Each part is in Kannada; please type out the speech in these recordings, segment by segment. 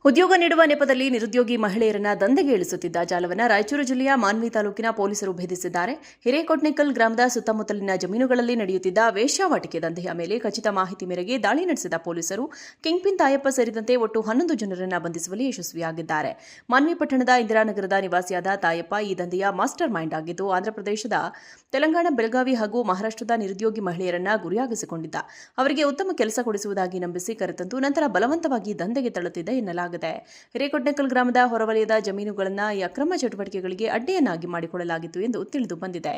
ಉದ್ಯೋಗ ನೀಡುವ ನೆಪದಲ್ಲಿ ನಿರುದ್ಯೋಗಿ ಮಹಿಳೆಯರನ್ನ ದಂಧೆಗೆ ಇಳಿಸುತ್ತಿದ್ದ ಜಾಲವನ್ನು ರಾಯಚೂರು ಜಿಲ್ಲೆಯ ಮಾನ್ವಿ ತಾಲೂಕಿನ ಪೊಲೀಸರು ಭೇದಿಸಿದ್ದಾರೆ. ಹಿರೇಕೊಟ್ನಿಕಲ್ ಗ್ರಾಮದ ಸುತ್ತಮುತ್ತಲಿನ ಜಮೀನುಗಳಲ್ಲಿ ನಡೆಯುತ್ತಿದ್ದ ವೇಶ್ಯಾವಾಟಿಕೆ ದಂಧೆಯ ಮೇಲೆ ಖಚಿತ ಮಾಹಿತಿ ಮೇರೆಗೆ ದಾಳಿ ನಡೆಸಿದ ಪೊಲೀಸರು ಕಿಂಗ್ಪಿನ್ ತಾಯಪ್ಪ ಸೇರಿದಂತೆ ಒಟ್ಟು 11 ಜನರನ್ನು ಬಂಧಿಸುವಲ್ಲಿ ಯಶಸ್ವಿಯಾಗಿದ್ದಾರೆ. ಮಾನ್ವಿ ಪಟ್ಟಣದ ಇಂದಿರಾನಗರದ ನಿವಾಸಿಯಾದ ತಾಯಪ್ಪ ಈ ದಂಧೆಯ ಮಾಸ್ಟರ್ ಮೈಂಡ್ ಆಗಿದ್ದು, ಆಂಧ್ರಪ್ರದೇಶದ, ತೆಲಂಗಾಣ, ಬೆಳಗಾವಿ ಹಾಗೂ ಮಹಾರಾಷ್ಟ್ರದ ನಿರುದ್ಯೋಗಿ ಮಹಿಳೆಯರನ್ನ ಗುರಿಯಾಗಿಸಿಕೊಂಡಿದ್ದ. ಅವರಿಗೆ ಉತ್ತಮ ಕೆಲಸ ಕೊಡಿಸುವುದಾಗಿ ನಂಬಿಸಿ ಕರೆತಂದು ನಂತರ ಬಲವಂತವಾಗಿ ದಂಧೆಗೆ ತಳ್ಳುತ್ತಿದ್ದ ಎನ್ನಲಾಗಿದೆ. ಹಿರೇಕೊಟ್ನೆಕಲ್ ಗ್ರಾಮದ ಹೊರವಲಯದ ಜಮೀನುಗಳನ್ನು ಈ ಅಕ್ರಮ ಚಟುವಟಿಕೆಗಳಿಗೆ ಅಡ್ಡೆಯನ್ನಾಗಿ ಮಾಡಿಕೊಳ್ಳಲಾಗಿತ್ತು ಎಂದು ತಿಳಿದು ಬಂದಿದೆ.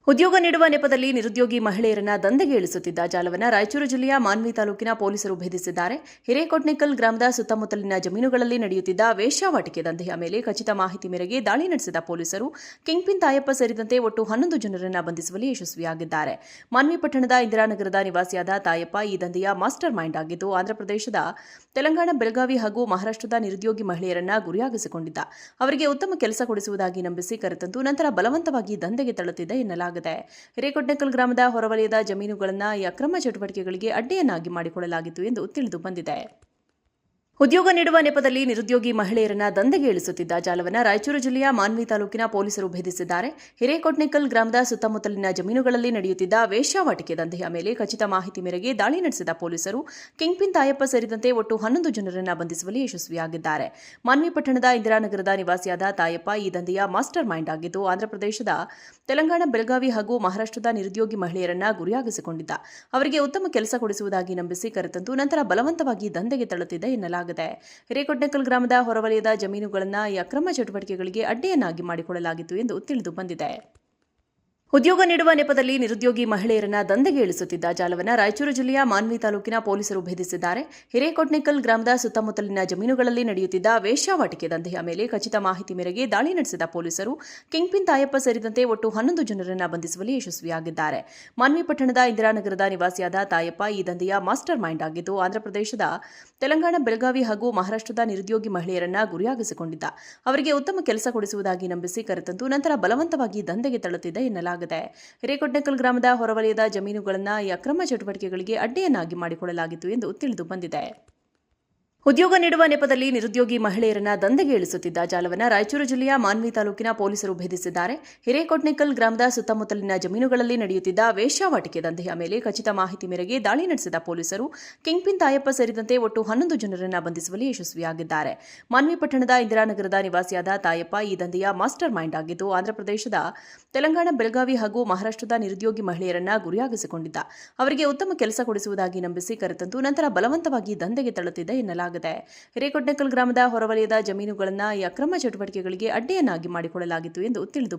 ಉದ್ಯೋಗ ನೀಡುವ ನೆಪದಲ್ಲಿ ನಿರುದ್ಯೋಗಿ ಮಹಿಳೆಯರನ್ನ ದಂಧೆಗೆ ಇಳಿಸುತ್ತಿದ್ದ ಜಾಲವನ್ನು ರಾಯಚೂರು ಜಿಲ್ಲೆಯ ಮಾನ್ವಿ ತಾಲೂಕಿನ ಪೊಲೀಸರು ಭೇದಿಸಿದ್ದಾರೆ. ಹಿರೇಕೊಟ್ನಿಕಲ್ ಗ್ರಾಮದ ಸುತ್ತಮುತ್ತಲಿನ ಜಮೀನುಗಳಲ್ಲಿ ನಡೆಯುತ್ತಿದ್ದ ವೇಶ್ಯಾವಾಟಿಕೆ ದಂಧೆಯ ಮೇಲೆ ಖಚಿತ ಮಾಹಿತಿ ಮೇರೆಗೆ ದಾಳಿ ನಡೆಸಿದ ಪೊಲೀಸರು ಕಿಂಗ್ಪಿನ್ ತಾಯಪ್ಪ ಸೇರಿದಂತೆ ಒಟ್ಟು 11 ಜನರನ್ನು ಬಂಧಿಸುವಲ್ಲಿ ಯಶಸ್ವಿಯಾಗಿದ್ದಾರೆ. ಮಾನ್ವಿ ಪಟ್ಟಣದ ಇಂದಿರಾನಗರದ ನಿವಾಸಿಯಾದ ತಾಯಪ್ಪ ಈ ದಂಧೆಯ ಮಾಸ್ಟರ್ ಮೈಂಡ್ ಆಗಿದ್ದು, ಆಂಧ್ರಪ್ರದೇಶದ, ತೆಲಂಗಾಣ, ಬೆಳಗಾವಿ ಹಾಗೂ ಮಹಾರಾಷ್ಟ್ರದ ನಿರುದ್ಯೋಗಿ ಮಹಿಳೆಯರನ್ನ ಗುರಿಯಾಗಿಸಿಕೊಂಡಿದ್ದ. ಅವರಿಗೆ ಉತ್ತಮ ಕೆಲಸ ಕೊಡಿಸುವುದಾಗಿ ನಂಬಿಸಿ ಕರೆತಂದು ನಂತರ ಬಲವಂತವಾಗಿ ದಂಧೆಗೆ ತಳ್ಳುತ್ತಿದ್ದ ಎನ್ನಲಾಗಿದೆ. ಹಿರೇಕೊಟ್ನೆಕಲ್ ಗ್ರಾಮದ ಹೊರವಲಯದ ಜಮೀನುಗಳನ್ನು ಈ ಅಕ್ರಮ ಚಟುವಟಿಕೆಗಳಿಗೆ ಅಡ್ಡೆಯನ್ನಾಗಿ ಮಾಡಿಕೊಳ್ಳಲಾಗಿತ್ತು ಎಂದು ತಿಳಿದು ಬಂದಿದೆ. ಉದ್ಯೋಗ ನೀಡುವ ನೆಪದಲ್ಲಿ ನಿರುದ್ಯೋಗಿ ಮಹಿಳೆಯರನ್ನ ದಂಧೆಗೆ ಇಳಿಸುತ್ತಿದ್ದ ಜಾಲವನ್ನು ರಾಯಚೂರು ಜಿಲ್ಲೆಯ ಮಾನ್ವಿ ತಾಲೂಕಿನ ಪೊಲೀಸರು ಭೇದಿಸಿದ್ದಾರೆ. ಹಿರೇಕೊಟ್ನಿಕಲ್ ಗ್ರಾಮದ ಸುತ್ತಮುತ್ತಲಿನ ಜಮೀನುಗಳಲ್ಲಿ ನಡೆಯುತ್ತಿದ್ದ ವೇಶ್ಯಾವಾಟಿಕೆ ದಂಧೆಯ ಮೇಲೆ ಖಚಿತ ಮಾಹಿತಿ ಮೇರೆಗೆ ದಾಳಿ ನಡೆಸಿದ ಪೊಲೀಸರು ಕಿಂಗ್ಪಿನ್ ತಾಯಪ್ಪ ಸೇರಿದಂತೆ ಒಟ್ಟು 11 ಜನರನ್ನು ಬಂಧಿಸುವಲ್ಲಿ ಯಶಸ್ವಿಯಾಗಿದ್ದಾರೆ. ಮಾನ್ವಿ ಪಟ್ಟಣದ ಇಂದಿರಾನಗರದ ನಿವಾಸಿಯಾದ ತಾಯಪ್ಪ ಈ ದಂಧೆಯ ಮಾಸ್ಟರ್ ಮೈಂಡ್ ಆಗಿದ್ದು, ಆಂಧ್ರಪ್ರದೇಶದ, ತೆಲಂಗಾಣ, ಬೆಳಗಾವಿ ಹಾಗೂ ಮಹಾರಾಷ್ಟ್ರದ ನಿರುದ್ಯೋಗಿ ಮಹಿಳೆಯರನ್ನ ಗುರಿಯಾಗಿಸಿಕೊಂಡಿದ್ದ. ಅವರಿಗೆ ಉತ್ತಮ ಕೆಲಸ ಕೊಡಿಸುವುದಾಗಿ ನಂಬಿಸಿ ಕರೆತಂದು ನಂತರ ಬಲವಂತವಾಗಿ ದಂಧೆಗೆ ತಳ್ಳುತ್ತಿದ್ದ ಎನ್ನಲಾಗಿದೆ. ಹಿರೇಕೊಟ್ನೆಕಲ್ ಗ್ರಾಮದ ಹೊರವಲಯದ ಜಮೀನುಗಳನ್ನು ಈ ಅಕ್ರಮ ಚಟುವಟಿಕೆಗಳಿಗೆ ಅಡ್ಡೆಯನ್ನಾಗಿ ಮಾಡಿಕೊಳ್ಳಲಾಗಿತ್ತು ಎಂದು ತಿಳಿದು ಬಂದಿದೆ. ಉದ್ಯೋಗ ನೀಡುವ ನೆಪದಲ್ಲಿ ನಿರುದ್ಯೋಗಿ ಮಹಿಳೆಯರನ್ನ ದಂಧೆಗೆ ಇಳಿಸುತ್ತಿದ್ದ ಜಾಲವನ್ನು ರಾಯಚೂರು ಜಿಲ್ಲೆಯ ಮಾನ್ವಿ ತಾಲೂಕಿನ ಪೊಲೀಸರು ಭೇದಿಸಿದ್ದಾರೆ. ಹಿರೇಕೊಟ್ನಿಕಲ್ ಗ್ರಾಮದ ಸುತ್ತಮುತ್ತಲಿನ ಜಮೀನುಗಳಲ್ಲಿ ನಡೆಯುತ್ತಿದ್ದ ವೇಶ್ಯಾವಾಟಿಕೆ ದಂಧೆಯ ಮೇಲೆ ಖಚಿತ ಮಾಹಿತಿ ಮೇರೆಗೆ ದಾಳಿ ನಡೆಸಿದ ಪೊಲೀಸರು ಕಿಂಗ್ಪಿನ್ ತಾಯಪ್ಪ ಸೇರಿದಂತೆ ಒಟ್ಟು 11 ಜನರನ್ನು ಬಂಧಿಸುವಲ್ಲಿ ಯಶಸ್ವಿಯಾಗಿದ್ದಾರೆ. ಮಾನ್ವಿ ಪಟ್ಟಣದ ಇಂದಿರಾನಗರದ ನಿವಾಸಿಯಾದ ತಾಯಪ್ಪ ಈ ದಂಧೆಯ ಮಾಸ್ಟರ್ ಮೈಂಡ್ ಆಗಿದ್ದು, ಆಂಧ್ರಪ್ರದೇಶದ, ತೆಲಂಗಾಣ, ಬೆಳಗಾವಿ ಹಾಗೂ ಮಹಾರಾಷ್ಟ್ರದ ನಿರುದ್ಯೋಗಿ ಮಹಿಳೆಯರನ್ನ ಗುರಿಯಾಗಿಸಿಕೊಂಡಿದ್ದ. ಅವರಿಗೆ ಉತ್ತಮ ಕೆಲಸ ಕೊಡಿಸುವುದಾಗಿ ನಂಬಿಸಿ ಕರೆತಂದು ನಂತರ ಬಲವಂತವಾಗಿ ದಂಧೆಗೆ ತಳ್ಳುತ್ತಿದ್ದ ಎನ್ನಲಾಗಿದೆ. ಹಿರೇಕೊಟ್ನೆಕಲ್ ಗ್ರಾಮದ ಹೊರವಲಯದ ಜಮೀನುಗಳನ್ನು ಈ ಅಕ್ರಮ ಚಟುವಟಿಕೆಗಳಿಗೆ ಅಡ್ಡೆಯನ್ನಾಗಿ ಮಾಡಿಕೊಳ್ಳಲಾಗಿತ್ತು ಎಂದು ತಿಳಿದು ಬಂದಿದೆ. ಉದ್ಯೋಗ ನೀಡುವ ನೆಪದಲ್ಲಿ ನಿರುದ್ಯೋಗಿ ಮಹಿಳೆಯರನ್ನ ದಂಧೆಗೆ ಇಳಿಸುತ್ತಿದ್ದ ಜಾಲವನ್ನು ರಾಯಚೂರು ಜಿಲ್ಲೆಯ ಮಾನ್ವಿ ತಾಲೂಕಿನ ಪೊಲೀಸರು ಭೇದಿಸಿದ್ದಾರೆ. ಹಿರೇಕೊಟ್ನಿಕಲ್ ಗ್ರಾಮದ ಸುತ್ತಮುತ್ತಲಿನ ಜಮೀನುಗಳಲ್ಲಿ ನಡೆಯುತ್ತಿದ್ದ ವೇಶ್ಯಾವಾಟಿಕೆ ದಂಧೆಯ ಮೇಲೆ ಖಚಿತ ಮಾಹಿತಿ ಮೇರೆಗೆ ದಾಳಿ ನಡೆಸಿದ ಪೊಲೀಸರು ಕಿಂಗ್ಪಿನ್ ತಾಯಪ್ಪ ಸೇರಿದಂತೆ ಒಟ್ಟು 11 ಜನರನ್ನು ಬಂಧಿಸುವಲ್ಲಿ ಯಶಸ್ವಿಯಾಗಿದ್ದಾರೆ. ಮಾನ್ವಿ ಪಟ್ಟಣದ ಇಂದಿರಾನಗರದ ನಿವಾಸಿಯಾದ ತಾಯಪ್ಪ ಈ ದಂಧೆಯ ಮಾಸ್ಟರ್ ಮೈಂಡ್ ಆಗಿದ್ದು, ಆಂಧ್ರಪ್ರದೇಶದ, ತೆಲಂಗಾಣ, ಬೆಳಗಾವಿ ಹಾಗೂ ಮಹಾರಾಷ್ಟ್ರದ ನಿರುದ್ಯೋಗಿ ಮಹಿಳೆಯರನ್ನ ಗುರಿಯಾಗಿಸಿಕೊಂಡಿದ್ದ. ಅವರಿಗೆ ಉತ್ತಮ ಕೆಲಸ ಕೊಡಿಸುವುದಾಗಿ ನಂಬಿಸಿ ಕರೆತಂದು ನಂತರ ಬಲವಂತವಾಗಿ ದಂಧೆಗೆ ತಳ್ಳುತ್ತಿದ್ದ ಎನ್ನಲಾಗಿದೆ. ಹಿರೇಕೊಟ್ನೆಕಲ್ ಗ್ರಾಮದ ಹೊರವಲಯದ ಜಮೀನುಗಳನ್ನು ಈ ಅಕ್ರಮ ಚಟುವಟಿಕೆಗಳಿಗೆ ಅಡ್ಡೆಯನ್ನಾಗಿ ಮಾಡಿಕೊಳ್ಳಲಾಗಿತ್ತು ಎಂದು ತಿಳಿದು